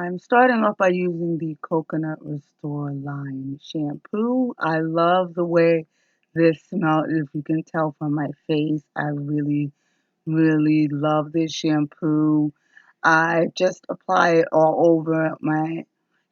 I'm starting off by using the Coconut Restore line shampoo. I love the way this smells. If you can tell from my face, I really love this shampoo. I just apply it all over my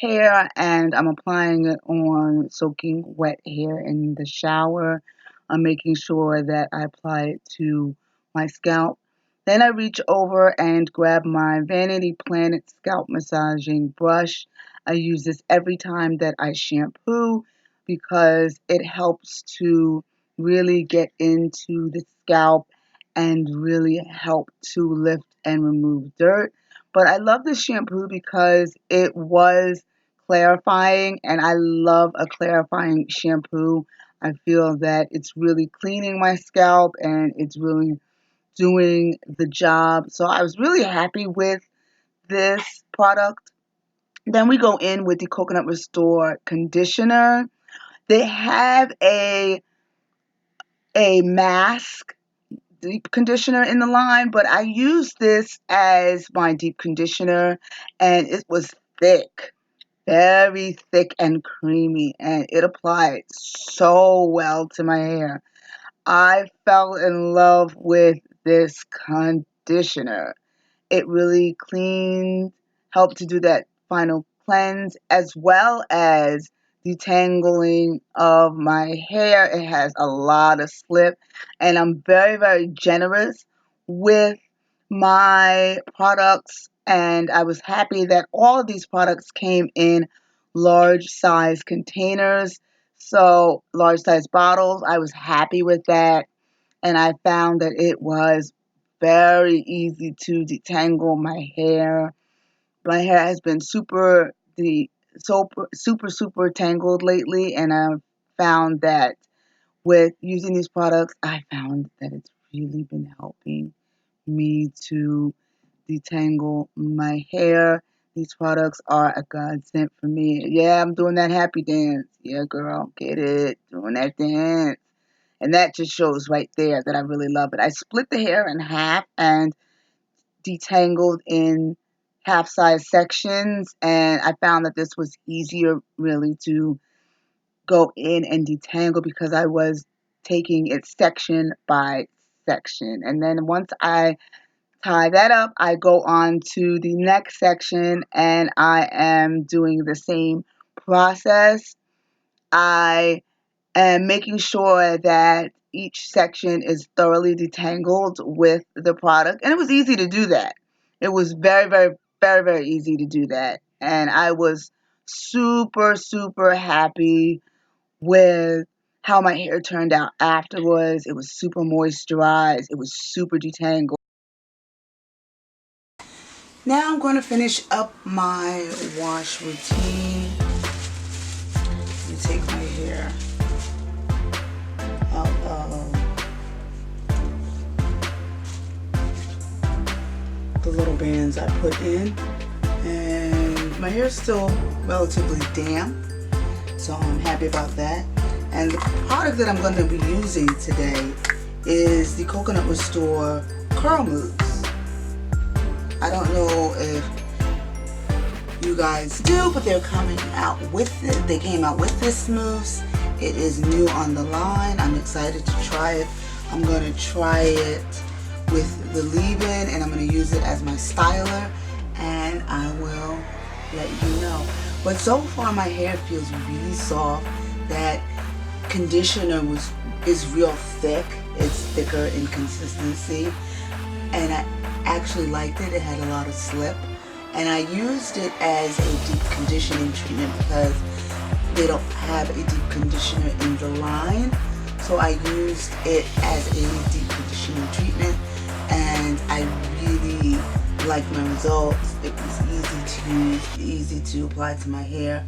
hair and I'm applying it on soaking wet hair in the shower. I'm making sure that I apply it to my scalp. Then I reach over and grab my Vanity Planet scalp massaging brush. I use this every time that I shampoo because it helps to really get into the scalp and really help to lift and remove dirt. But I love this shampoo because it was clarifying, and I love a clarifying shampoo. I feel that it's really cleaning my scalp and it's really doing the job. So I was really happy with this product. Then we go in with the Coconut Restore conditioner. They have a mask deep conditioner in the line, but I used this as my deep conditioner and it was thick, very thick and creamy, and it applied so well to my hair. I fell in love with this conditioner. It really cleaned, helped to do that final cleanse as well as detangling of my hair. It has a lot of slip, and I'm very generous with my products, and I was happy that all of these products came in large size containers, so large size bottles. I was happy with that, and I found that it was very easy to detangle my hair. My hair has been super tangled lately, and I've found that with using these products, I found that it's really been helping me to detangle my hair. These products are a godsend for me. Yeah, I'm doing that happy dance. Yeah, girl, get it. Doing that dance. And that just shows right there that I really love it. I split the hair in half and detangled in half size sections, and I found that this was easier really to go in and detangle because I was taking it section by section. And then once I tie that up, I go on to the next section and I am doing the same process. I and making sure that each section is thoroughly detangled with the product. And it was easy to do that. It was very easy to do that. And I was super happy with how my hair turned out afterwards. It was super moisturized. It was super detangled. Now I'm going to finish up my wash routine. Let me take my hair out of the little bands I put in, and my hair is still relatively damp, so I'm happy about that. And the product that I'm going to be using today is the Coconut Restore Curl Mousse. I don't know if you guys do, but they're coming out with it. They came out with this mousse. It is new on the line. I'm excited to try it. I'm going to try it with the leave-in, and I'm going to use it as my styler, and I will let you know. But so far my hair feels really soft. That conditioner is real thick. It's thicker in consistency, and I actually liked it. It had a lot of slip, and I used it as a deep conditioning treatment because they don't have a deep conditioner in the line. So I used it as a deep conditioning treatment, and I really liked my results. It was easy to use, easy to apply to my hair.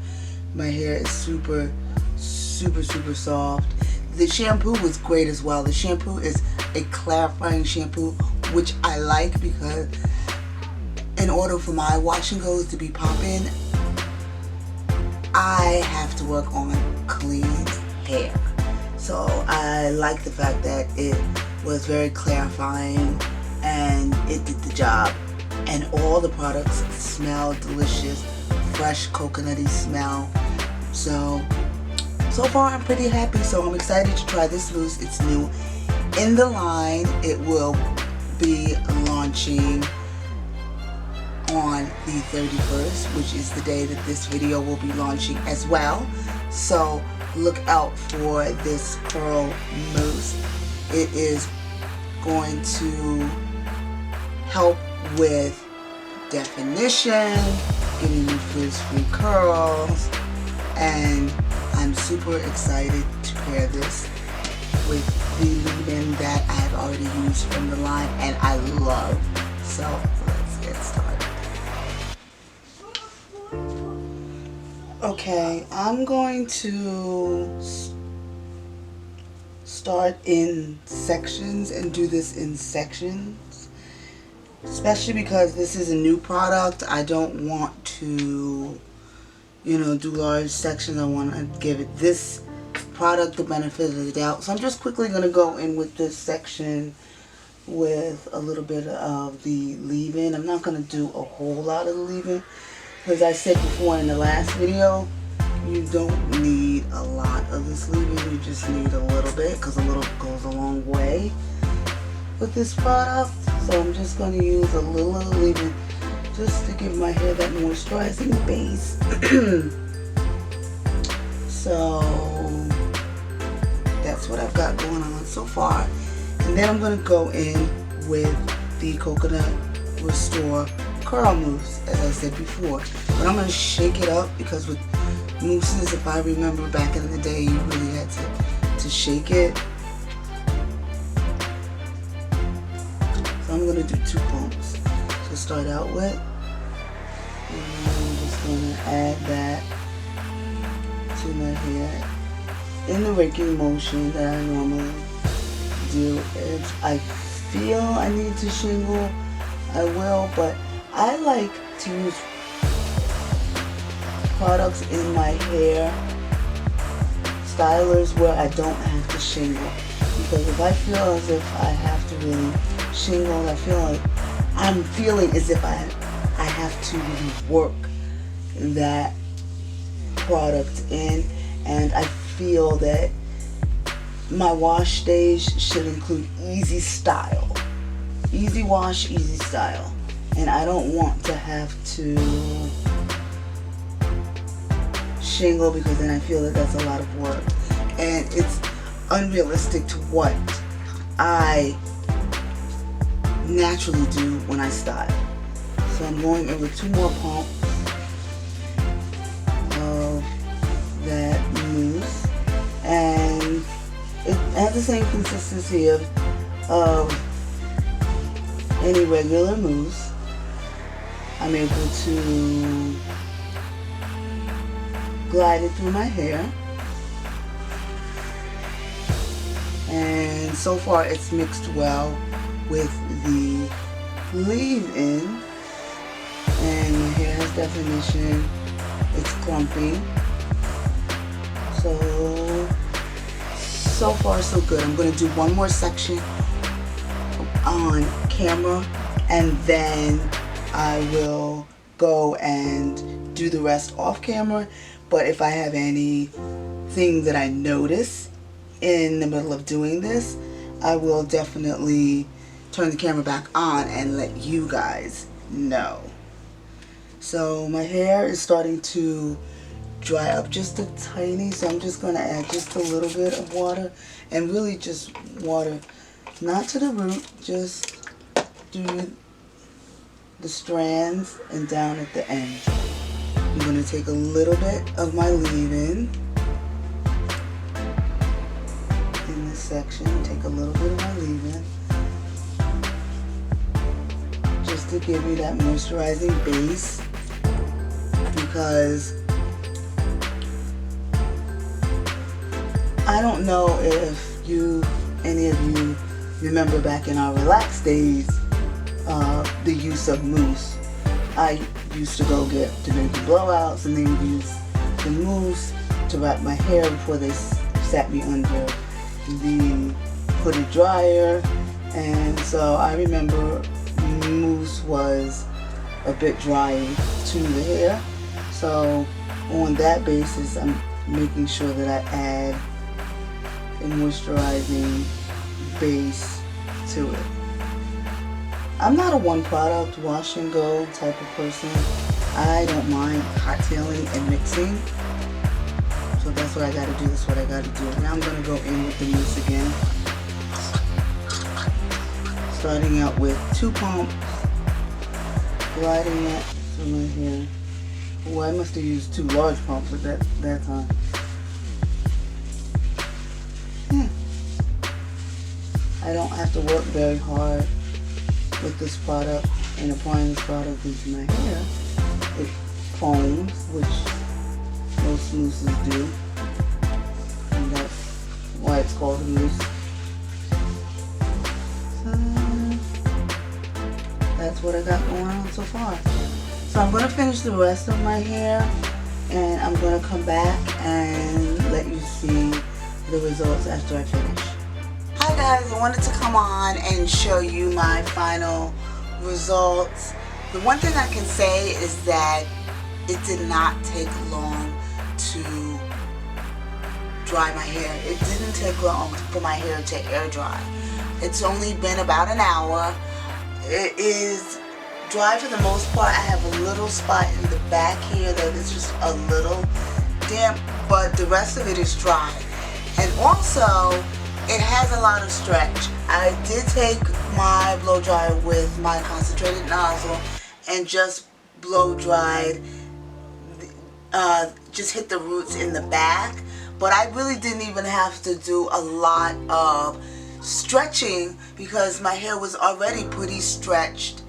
My hair is super soft. The shampoo was great as well. The shampoo is a clarifying shampoo, which I like because in order for my wash and goes to be popping, I have to work on clean hair. So I like the fact that it was very clarifying and it did the job. And all the products smell delicious. fresh coconutty smell. So far I'm pretty happy. So I'm excited to try this mousse. It's new in the line. It will be launching on the 31st, which is the day that this video will be launching as well. So look out for this curl mousse. It is going to help with definition, giving you frizz-free curls, and I'm super excited to pair this with the leave-in that I've already used from the line and I love. So let's get started. Okay, I'm going to start in sections and do this in sections, especially because this is a new product. I don't want to, you know, do large sections. I want to give it this product the benefit of the doubt. So I'm just quickly going to go in with this section with a little bit of the leave-in. I'm not going to do a whole lot of the leave-in because I said before in the last video, you don't need a lot of this leave-in. You just need a little bit because a little goes a long way with this product. So I'm just going to use a little of the leave-in just to give my hair that moisturizing base. So that's what I've got going on so far. And then I'm going to go in with the Coconut Restore Curl Mousse, as I said before. But I'm going to shake it up because with mousses, if I remember back in the day, you really had to shake it. So I'm going to do 2 pumps to start out with. And I'm just going to add that to my hair in the raking motion that I normally do. If I feel I need to shingle, I will, but I like to use products in my hair stylers where I don't have to shingle, because if I feel as if I have to really shingle, I feel like I'm feeling as if I have to really work that product in, and I feel that my wash days should include easy style, easy wash, easy style, and I don't want to have to shingle because then I feel that that's a lot of work and it's unrealistic to what I naturally do when I style. So I'm going in with 2 more pumps of that mousse, and it has the same consistency of any regular mousse. I'm able to glide it through my hair, and so far it's mixed well with the leave-in, and my hair has definition, it's clumpy. So far so good. I'm going to do 1 more section on camera and then I will go and do the rest off camera. But if I have anything that I notice in the middle of doing this, I will definitely turn the camera back on and let you guys know. So my hair is starting to dry up just a tiny, so I'm just going to add just a little bit of water, and really just water, not to the root, just through the strands and down at the end. I'm going to take a little bit of my leave-in in this section, take a little bit of my leave-in just to give me that moisturizing base, because I don't know if any of you remember back in our relaxed days, the use of mousse. I used to go get Jamaican blowouts and they would use the mousse to wrap my hair before they sat me under the hooded dryer, and so I remember mousse was a bit drying to the hair. So on that basis, I'm making sure that I add a moisturizing base to it. I'm not a one product wash and go type of person. I don't mind cocktailing and mixing. So that's what I gotta do, that's what I gotta do. Now I'm gonna go in with the mousse again. Starting out with 2 pumps, gliding it through my hair. Oh, I must have used 2 large pumps at that time. I don't have to work very hard with this product and applying this product into my hair. It foams, which most mousses do, and that's why it's called a mousse. So that's what I got going on so far. So I'm going to finish the rest of my hair, and I'm going to come back and let you see the results after I finish. Hi guys, I wanted to come on and show you my final results. The one thing I can say is that it did not take long to dry my hair. It didn't take long for my hair to air dry. It's only been about an hour. It is dry for the most part. I have a little spot in the back here that is just a little damp, but the rest of it is dry. And also, it has a lot of stretch. I did take my blow dryer with my concentrated nozzle and just blow dried, just hit the roots in the back. But I really didn't even have to do a lot of stretching because my hair was already pretty stretched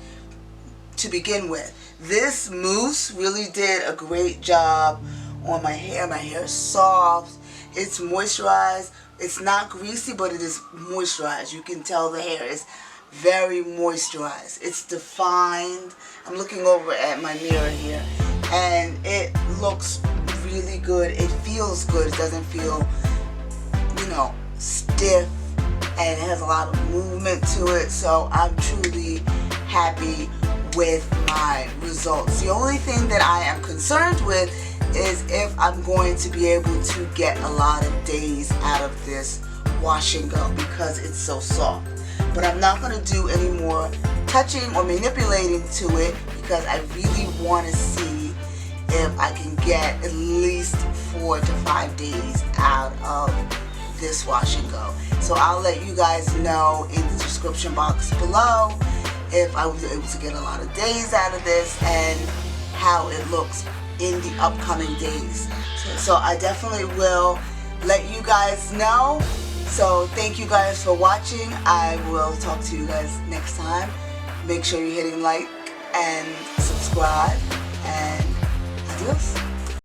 to begin with. This mousse really did a great job on my hair. My hair is soft, it's moisturized. It's not greasy, but it is moisturized. You can tell the hair is very moisturized. It's defined. I'm looking over at my mirror here, and it looks really good. It feels good. It doesn't feel, you know, stiff, and it has a lot of movement to it. So I'm truly happy with my results. The only thing that I am concerned with is if I'm going to be able to get a lot of days out of this wash and go because it's so soft. But I'm not going to do any more touching or manipulating to it because I really want to see if I can get at least 4 to 5 days out of this wash and go. So I'll let you guys know in the description box below if I was able to get a lot of days out of this and how it looks in the upcoming days. So I definitely will let you guys know. So thank you guys for watching. I will talk to you guys next time. Make sure you're hitting like and subscribe, and adios.